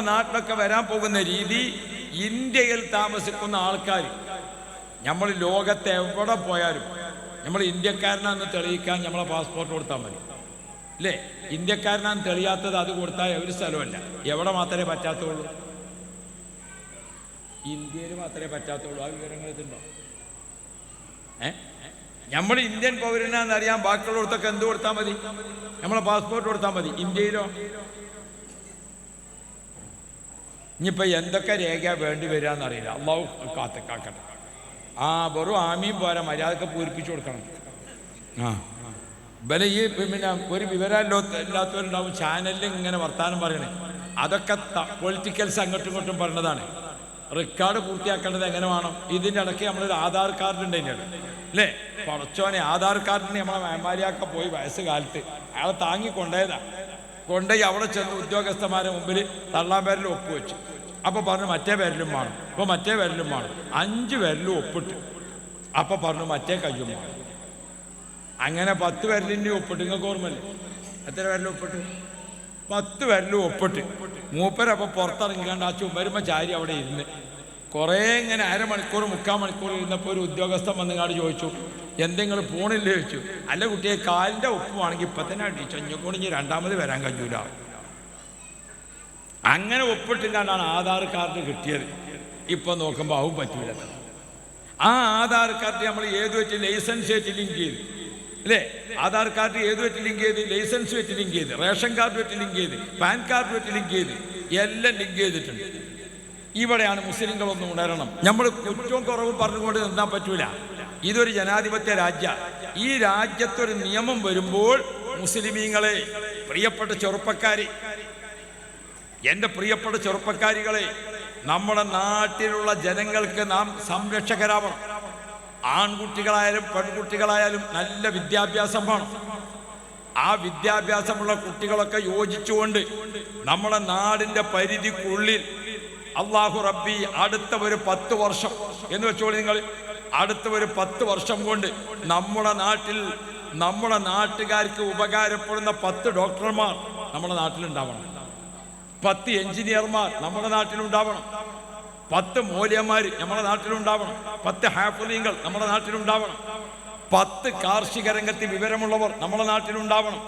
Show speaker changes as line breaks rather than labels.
നമ്മുടെ നാട്ടിലൊക്കെ വരാൻ പോകുന്ന രീതി, ഇന്ത്യയിൽ താമസിക്കുന്ന ആൾക്കാർ നമ്മൾ ലോകത്ത് എവിടെ പോയാലും നമ്മൾ ഇന്ത്യക്കാരനാണെന്ന് തെളിയിക്കാൻ നമ്മളെ പാസ്പോർട്ട് കൊടുത്താൽ മതി അല്ലേ? ഇന്ത്യക്കാരനാണെന്ന് തെളിയാത്തത് അത് കൊടുത്താൽ ഒരു സ്ഥലമല്ല. എവിടെ മാത്രമേ പറ്റാത്തുള്ളൂ? ഇന്ത്യയിൽ മാത്രമേ പറ്റാത്തുള്ളൂ. ആ വിവരങ്ങൾ ഇതുണ്ടോ? നമ്മൾ ഇന്ത്യൻ പൗരനാണെന്നറിയാൻ ബാക്കിയുള്ളവർക്കൊക്കെ എന്ത് കൊടുത്താൽ മതി? നമ്മളെ പാസ്പോർട്ട് കൊടുത്താൽ മതി. ഇന്ത്യയിലോ? ഇനിയിപ്പോൾ എന്തൊക്കെ രേഖ വേണ്ടി വരികയെന്നറിയില്ല. അള്ളാഹു കാക്കട്ടെ. വെറും ആമീൻ പോരാ, മര്യാദക്ക് പൂരിപ്പിച്ചു കൊടുക്കണം. ബല ഈ പിന്നെ ഒരു വിവരമില്ലാത്തവരുണ്ടാവും ചാനലിൽ ഇങ്ങനെ വർത്താനം പറയണേ. അതൊക്കെ പൊളിറ്റിക്കൽസ് അങ്ങോട്ടും ഇങ്ങോട്ടും പറഞ്ഞതാണ്. റെക്കോർഡ് പൂർത്തിയാക്കേണ്ടത് എങ്ങനെ വേണം? ഇതിൻ്റെ ഇടയ്ക്ക് നമ്മളൊരു ആധാർ കാർഡ് ഉണ്ട് അതിൻ്റെ അല്ലേ? കുറച്ചോനെ ആധാർ കാർഡിന് നമ്മളെ മേമാരിയൊക്കെ പോയി വയസ്സ് കാലത്ത് അയാളെ താങ്ങി കൊണ്ടുപോയി അവിടെ ചെന്ന് ഉദ്യോഗസ്ഥന്മാരുടെ മുമ്പിൽ തള്ളാൻ പേരിൽ ഒപ്പുവെച്ചു. അപ്പോൾ പറഞ്ഞു മറ്റേ പേരിലും വേണം. അപ്പോൾ മറ്റേ പേരിലും വേണം. 5 പേരിലും ഒപ്പിട്ട്. അപ്പോൾ പറഞ്ഞു മറ്റേ കയ്യും വേണം. അങ്ങനെ 10 പേരിലിൻ്റെ ഒപ്പിട്ട്. നിങ്ങൾക്ക് ഓർമ്മല്ലേ? എത്ര പേരിലും ഒപ്പിട്ട്? 10 പേരിലും ഒപ്പിട്ട്. മൂപ്പരപ്പോൾ പുറത്തിറങ്ങിക്കാണ്ട് ആ ചുമരുമ്പോൾ ചാരി അവിടെ ഇരുന്ന് കുറേ ഇങ്ങനെ 1/2 മണിക്കൂർ 3/4 മണിക്കൂർ ഇരുന്നപ്പോൾ ഒരു ഉദ്യോഗസ്ഥൻ വന്നുകാട് ചോദിച്ചു, എന്തെങ്കിലും പോണില്ലേ ചോദിച്ചു. അല്ല കുട്ടിയെ, കാലിൻ്റെ ഒപ്പുവാണെങ്കിൽ ഇപ്പം തന്നെ അടിച്ചു, ഇഞ്ഞക്കൊണ്ട് ഇനി രണ്ടാമത് വരാൻ കഴിയൂല. അങ്ങനെ ഒപ്പിട്ടിട്ടാണ് ആധാർ കാർഡ് കിട്ടിയത്. ഇപ്പം നോക്കുമ്പോൾ ആവും പറ്റൂല. ആ ആധാർ കാർഡ് നമ്മൾ ഏത് വെച്ച് ലൈസൻസ് വെച്ച് ലിങ്ക് ചെയ്ത് അല്ലേ? ആധാർ കാർഡ് ഏത് വെച്ച് ലിങ്ക് ചെയ്ത്? ലൈസൻസ് വെച്ച് ലിങ്ക് ചെയ്ത്, റേഷൻ കാർഡ് വെച്ച് ലിങ്ക് ചെയ്ത്, പാൻ കാർഡ് വെച്ച് ലിങ്ക് ചെയ്ത്, എല്ലാം ലിങ്ക് ചെയ്തിട്ടുണ്ട്. ഇവിടെയാണ് മുസ്ലിങ്ങളൊന്നും ഉണരണം. നമ്മൾ കുറ്റവും കുറവും പറഞ്ഞുകൊണ്ട് നിന്നാൻ പറ്റൂല. ഇതൊരു ജനാധിപത്യ രാജ്യ. ഈ രാജ്യത്തൊരു നിയമം വരുമ്പോൾ മുസ്ലിമീങ്ങളെ, പ്രിയപ്പെട്ട ചെറുപ്പക്കാരെ, എൻ്റെ പ്രിയപ്പെട്ട ചെറുപ്പക്കാരികളെ, നമ്മുടെ നാട്ടിലുള്ള ജനങ്ങൾക്ക് നാം സംരക്ഷകരാവണം. ആൺകുട്ടികളായാലും പെൺകുട്ടികളായാലും നല്ല വിദ്യാഭ്യാസം വേണം. ആ വിദ്യാഭ്യാസമുള്ള കുട്ടികളൊക്കെ യോജിച്ചുകൊണ്ട് നമ്മുടെ നാടിൻ്റെ പരിധിക്കുള്ളിൽ അള്ളാഹു റബ്ബി അടുത്ത ഒരു 10 വർഷം എന്ന് വെച്ചോളൂ നിങ്ങൾ, അടുത്ത ഒരു 10 വർഷം കൊണ്ട് നമ്മുടെ നാട്ടിൽ നമ്മുടെ നാട്ടുകാർക്ക് ഉപകാരപ്പെടുന്ന 10 ഡോക്ടർമാർ നമ്മുടെ നാട്ടിലുണ്ടാവണം, 10 എഞ്ചിനീയർമാർ നമ്മുടെ നാട്ടിലുണ്ടാവണം, 10 മൗലവിമാർ നമ്മുടെ നാട്ടിലുണ്ടാവണം, 10 ഹാഫിളീങ്ങൾ നമ്മുടെ നാട്ടിലുണ്ടാവണം, 10 കാർഷിക രംഗത്ത് വിവരമുള്ളവർ നമ്മുടെ നാട്ടിലുണ്ടാവണം.